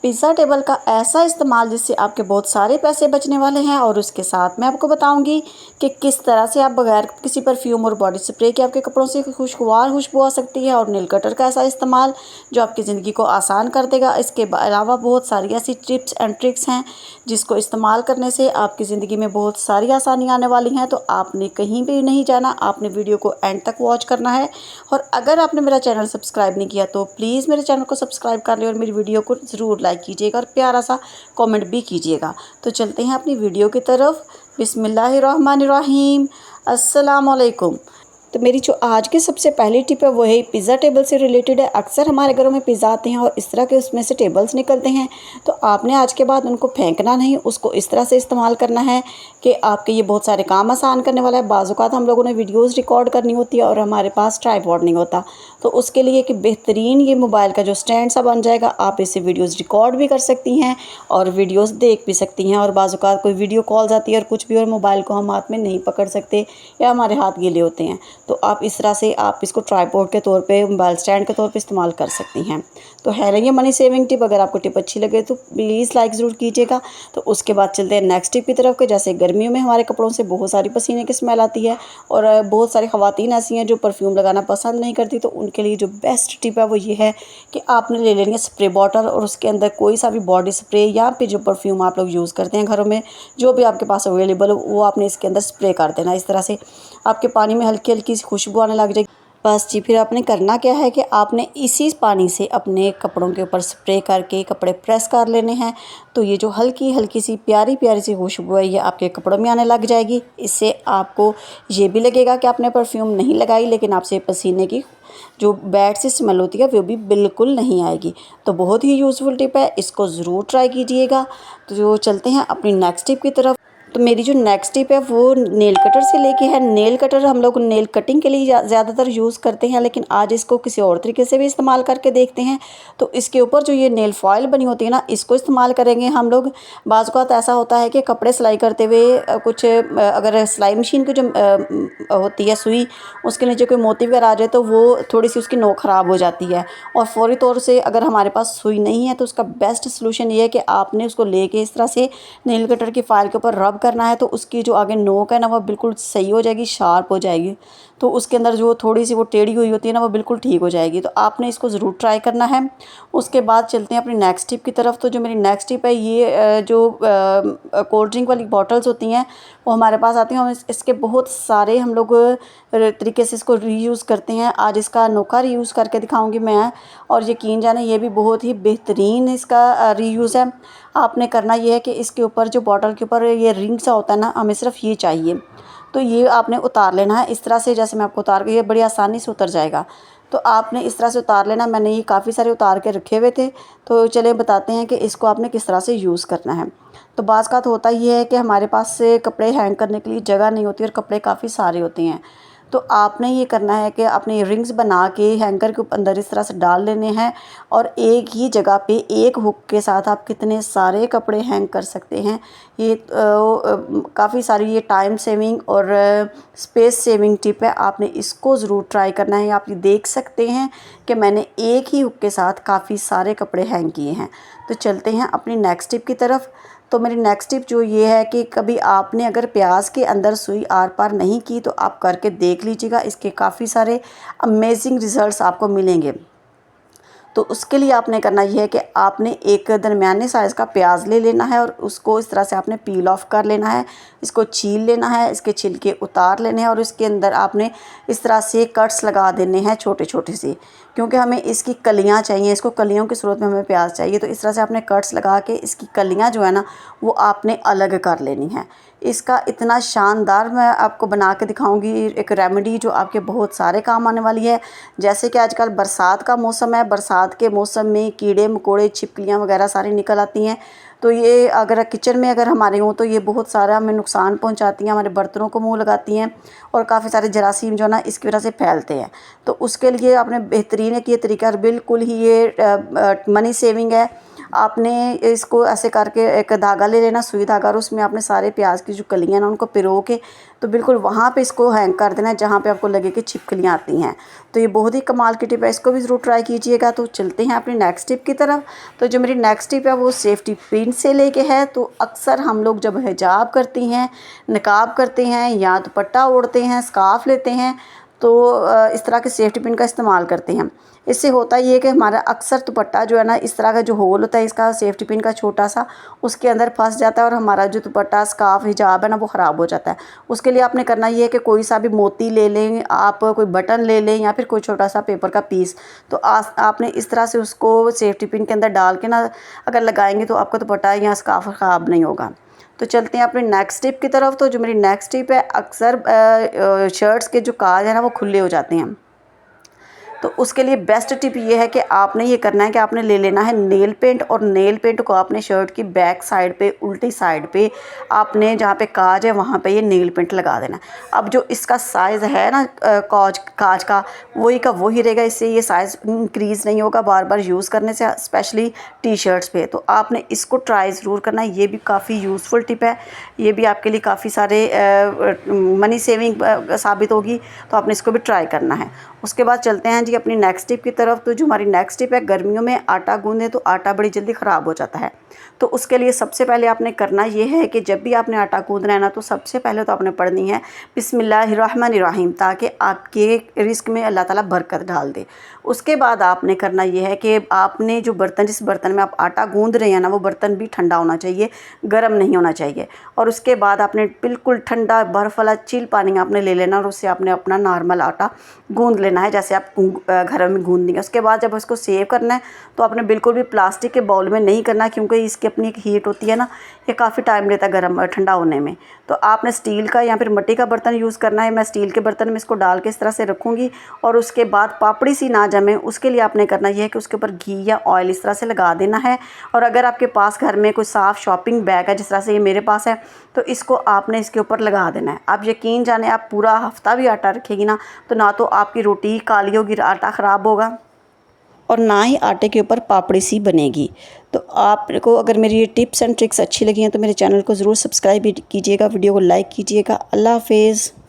Pizza table का ऐसा इस्तेमाल जिससे आपके बहुत सारे पैसे बचने वाले हैं। और उसके साथ मैं आपको बताऊंगी कि किस तरह से आप बगैर किसी परफ्यूम और बॉडी स्प्रे के आपके कपड़ों से खुशगवार खुशबू आ सकती है। और नेल कटर का ऐसा इस्तेमाल जो आपकी ज़िंदगी को आसान कर देगा। इसके अलावा बहुत सारी ऐसी टिप्स एंड ट्रिक्स हैं जिसको इस्तेमाल करने से आपकी ज़िंदगी में बहुत सारी आसानियाँ आने वाली हैं। तो आपने कहीं भी नहीं जाना, आपने वीडियो को एंड तक वॉच करना है। और अगर आपने मेरा चैनल सब्सक्राइब नहीं किया तो प्लीज़ मेरे चैनल को सब्सक्राइब कर लें और मेरी वीडियो को ज़रूर लाइक कीजिएगा और प्यारा सा कमेंट भी कीजिएगा। तो चलते हैं अपनी वीडियो की तरफ। बिस्मिल्लाहिर्रहमानिर्रहीम। अस्सलाम वालेकुम। तो मेरी जो आज की सबसे पहली टिप है वो है पिज़्ज़ा टेबल से रिलेटेड है। अक्सर हमारे घरों में पिज़्ज़ा आते हैं और इस तरह के उसमें से टेबल्स निकलते हैं। तो आपने आज के बाद उनको फेंकना नहीं, उसको इस तरह से इस्तेमाल करना है कि आपके ये बहुत सारे काम आसान करने वाला है। बाज़ औक़ात हम लोगों ने वीडियोज़ रिकॉर्ड करनी होती है और हमारे पास ट्राइपॉड नहीं होता, तो उसके लिए कि बेहतरीन ये मोबाइल का जो स्टैंड सा बन जाएगा, आप इससे वीडियोज़ रिकॉर्ड भी कर सकती हैं और वीडियोज़ देख भी सकती हैं। और बाज़ औक़ात कोई वीडियो कॉल्स आती है और कुछ भी और मोबाइल को हम हाथ में नहीं पकड़ सकते या हमारे हाथ गीले होते हैं, तो आप इस तरह से आप इसको ट्राइपॉड के तौर पे, मोबाइल स्टैंड के तौर पे इस्तेमाल कर सकती हैं। तो है ना ये मनी सेविंग टिप। अगर आपको टिप अच्छी लगे तो प्लीज़ लाइक ज़रूर कीजिएगा। तो उसके बाद चलते हैं नेक्स्ट टिप की तरफ कि जैसे गर्मियों में हमारे कपड़ों से बहुत सारी पसीने की स्मेल आती है और बहुत सारी ख़वातीन ऐसी हैं जो परफ्यूम लगाना पसंद नहीं करती। तो उनके लिए जो बेस्ट टिप है वो ये है कि आपने ले लेनी है स्प्रे बॉटल और उसके अंदर कोई सा भी बॉडी स्प्रे या फिर जो परफ्यूम आप लोग यूज़ करते हैं घरों में, जो भी आपके पास अवेलेबल हो वो आपने इसके अंदर स्प्रे कर देना। इस तरह से आपके पानी में हल्की हल्की सी खुशबू आने लग जाएगी। बस जी, फिर आपने करना क्या है कि आपने इसी पानी से अपने कपड़ों के ऊपर स्प्रे करके कपड़े प्रेस कर लेने हैं। तो ये जो हल्की हल्की सी प्यारी प्यारी सी खुशबू है ये आपके कपड़ों में आने लग जाएगी। इससे आपको ये भी लगेगा कि आपने परफ्यूम नहीं लगाई, लेकिन आपसे पसीने की जो बैड सी स्मेल होती है वो भी बिल्कुल नहीं आएगी। तो बहुत ही यूज़फुल टिप है, इसको ज़रूर ट्राई कीजिएगा। तो जो चलते हैं अपनी नेक्स्ट टिप की तरफ। तो मेरी जो नेक्स्ट टिप है वो नेल कटर से लेके है। नेल कटर हम लोग नेल कटिंग के लिए ज़्यादातर यूज़ करते हैं, लेकिन आज इसको किसी और तरीके से भी इस्तेमाल करके देखते हैं। तो इसके ऊपर जो ये नेल फॉइल बनी होती है ना, इसको इस्तेमाल करेंगे हम लोग। बाज़ औक़ात ऐसा होता है कि कपड़े सिलाई करते हुए कुछ अगर सिलाई मशीन की जो होती है सुई, उसके नीचे कोई मोती वगैरह आ जाए तो वो थोड़ी सी उसकी नोक ख़राब हो जाती है। और फ़ौरी तौर से अगर हमारे पास सुई नहीं है तो उसका बेस्ट सलूशन ये है कि आपने उसको लेके इस तरह से नेल कटर की फाइल के ऊपर रब करना है। तो उसकी जो आगे नोक है ना वो बिल्कुल सही हो जाएगी, शार्प हो जाएगी। तो उसके अंदर जो थोड़ी सी वो टेढ़ी हुई होती है ना वो बिल्कुल ठीक हो जाएगी। तो आपने इसको ज़रूर ट्राई करना है। उसके बाद चलते हैं अपनी नेक्स्ट टिप की तरफ। तो जो मेरी नेक्स्ट टिप है ये जो कोल्ड ड्रिंक वाली बॉटल्स होती हैं वो हमारे पास आती हैं। हम इसके बहुत सारे हम लोग तरीके से इसको रीयूज़ करते हैं। आज इसका अनोखा रीयूज़ करके दिखाऊंगी मैं, और यकीन जाने ये भी बहुत ही बेहतरीन इसका रीयूज़ है। आपने करना ये है कि इसके ऊपर जो बॉटल के ऊपर ये रिंग सा होता है ना, हमें सिर्फ ये चाहिए। तो ये आपने उतार लेना है इस तरह से, जैसे मैं आपको उतार के, ये बड़ी आसानी से उतर जाएगा। तो आपने इस तरह से उतार लेना। मैंने ये काफ़ी सारे उतार के रखे हुए थे। तो चलिए बताते हैं कि इसको आपने किस तरह से यूज़ करना है। तो बाज़ का तो होता ये है कि हमारे पास से कपड़े हैंग करने के लिए जगह नहीं होती और कपड़े काफ़ी सारे होते हैं। तो आपने ये करना है कि अपने रिंग्स बना के हैंगर के अंदर इस तरह से डाल लेने हैं और एक ही जगह पे एक हुक के साथ आप कितने सारे कपड़े हैंग कर सकते हैं। ये काफ़ी सारी ये टाइम सेविंग और स्पेस सेविंग टिप है। आपने इसको ज़रूर ट्राई करना है। आप ये देख सकते हैं कि मैंने एक ही हुक के साथ काफ़ी सारे कपड़े हैंग किए हैं। तो चलते हैं अपनी नेक्स्ट टिप की तरफ। तो मेरी नेक्स्ट टिप जो ये है कि कभी आपने अगर प्याज के अंदर सुई आर पार नहीं की तो आप करके देख लीजिएगा। इसके काफ़ी सारे अमेजिंग रिज़ल्ट्स आपको मिलेंगे। तो उसके लिए आपने करना ये है कि आपने एक दरमियाने साइज़ का प्याज ले लेना है और उसको इस तरह से आपने पील ऑफ कर लेना है। इसको छील लेना है, इसके छिलके उतार लेने हैं और इसके अंदर आपने इस तरह से कट्स लगा देने हैं छोटे छोटे से, क्योंकि हमें इसकी कलियां चाहिए। इसको कलियों की सूरत में हमें प्याज चाहिए। तो इस तरह से आपने कट्स लगा के इसकी कलियां जो है ना वो आपने अलग कर लेनी है। इसका इतना शानदार मैं आपको बना के दिखाऊंगी एक रेमेडी जो आपके बहुत सारे काम आने वाली है। जैसे कि आजकल बरसात का मौसम है, बरसात के मौसम में कीड़े मकोड़े छिपकलियाँ वगैरह सारी निकल आती हैं। तो ये अगर किचन में अगर हमारे हों तो ये बहुत सारा हमें नुकसान पहुंचाती हैं, हमारे बर्तनों को मुंह लगाती हैं और काफ़ी सारे जरासीम जो ना इसकी वजह से फैलते हैं। तो उसके लिए आपने बेहतरीन है कि ये तरीका बिल्कुल ही ये मनी सेविंग है। आपने इसको ऐसे करके एक धागा ले लेना, सुई धागा, और उसमें आपने सारे प्याज की जो कलियाँ ना उनको पिरो के तो बिल्कुल वहाँ पे इसको हैंग कर देना है जहाँ पे आपको लगे कि छिपकलियाँ आती हैं। तो ये बहुत ही कमाल की टिप है, इसको भी ज़रूर ट्राई कीजिएगा। तो चलते हैं अपनी नेक्स्ट टिप की तरफ। तो जो मेरी नेक्स्ट टिप है वो सेफ्टी पिन से लेके है। तो अक्सर हम लोग जब हिजाब करती हैं, निकाब करते हैं या दुपट्टा ओढ़ते हैं, स्कार्फ लेते हैं, तो इस तरह के सेफ्टी पिन का इस्तेमाल करते हैं। इससे होता ये है कि हमारा अक्सर दुपट्टा जो है ना, इस तरह का जो होल होता है इसका सेफ्टी पिन का छोटा सा, उसके अंदर फंस जाता है और हमारा जो दुपट्टा, स्कार्फ, हिजाब है ना वो ख़राब हो जाता है। उसके लिए आपने करना ये है कि कोई सा भी मोती ले लें आप, कोई बटन ले लें या फिर कोई छोटा सा पेपर का पीस। तो आपने इस तरह से उसको सेफ्टी पिन के अंदर डाल के ना अगर लगाएंगे तो आपका दुपट्टा या स्कार्फ ख़राब नहीं होगा। तो चलते हैं अपनी नेक्स्ट टिप की तरफ। तो जो मेरी नेक्स्ट टिप है, अक्सर शर्ट्स के जो काज है ना वो खुले हो जाते हैं। तो उसके लिए बेस्ट टिप ये है कि आपने ये करना है कि आपने ले लेना है नेल पेंट, और नेल पेंट को आपने शर्ट की बैक साइड पे, उल्टी साइड पे, आपने जहाँ पे काज है वहाँ पे ये नेल पेंट लगा देना है। अब जो इसका साइज़ है ना काज का वही का वही रहेगा, इससे ये साइज़ इंक्रीज़ नहीं होगा बार बार यूज़ करने से, स्पेशली टी शर्ट्स पे। तो आपने इसको ट्राई ज़रूर करना है, ये भी काफ़ी यूज़फुल टिप है, ये भी आपके लिए काफ़ी सारे मनी सेविंग साबित होगी। तो आपने इसको भी ट्राई करना है। उसके बाद चलते हैं जी अपनी नेक्स्ट टिप की तरफ। तो जो हमारी नेक्स्ट टिप है, गर्मियों में आटा गूंदें तो आटा बड़ी जल्दी ख़राब हो जाता है। तो उसके लिए सबसे पहले आपने करना ये है कि जब भी आपने आटा गूंदना है ना, तो सबसे पहले तो आपने पढ़नी है बिस्मिल्लाहिर्रहमानिर्रहीम, ताकि आपके रिस्क में अल्लाह ताला बरकत डाल दे। उसके बाद आपने करना ये है कि आपने जो बर्तन, जिस बर्तन में आप आटा गूंद रहे हैं ना, वो बर्तन भी ठंडा होना चाहिए, गर्म नहीं होना चाहिए। और उसके बाद आपने बिल्कुल ठंडा बर्फ़ वाला चिल पानी आपने ले लेना और उससे आपने अपना नॉर्मल आटा गूंद लेना है, जैसे आप घर में गूंद देंगे। उसके बाद जब इसको सेव करना है तो आपने बिल्कुल भी प्लास्टिक के बाउल में नहीं करना, क्योंकि इसकी अपनी एक हीट होती है ना, ये काफ़ी टाइम लेता है गर्म ठंडा होने में। तो आपने स्टील का या फिर मिट्टी का बर्तन यूज़ करना है। मैं स्टील के बर्तन में इसको डाल के इस तरह से रखूँगी, और उसके बाद पापड़ी सी ना जमे उसके लिए आपने करना यह है कि उसके ऊपर घी या ऑयल इस तरह से लगा देना है। और अगर आपके पास घर में कोई साफ़ शॉपिंग बैग है, जिस तरह से ये मेरे पास है, तो इसको आपने इसके ऊपर लगा देना है। आप यकीन जाने, आप पूरा हफ्ता भी आटा रखेगी ना तो आपकी रोटी काली होगी, आटा ख़राब होगा, और ना ही आटे के ऊपर पापड़ी सी बनेगी। तो आपको अगर मेरी ये टिप्स एंड ट्रिक्स अच्छी लगी हैं तो मेरे चैनल को ज़रूर सब्सक्राइब कीजिएगा, वीडियो को लाइक कीजिएगा। अल्लाह हाफिज़।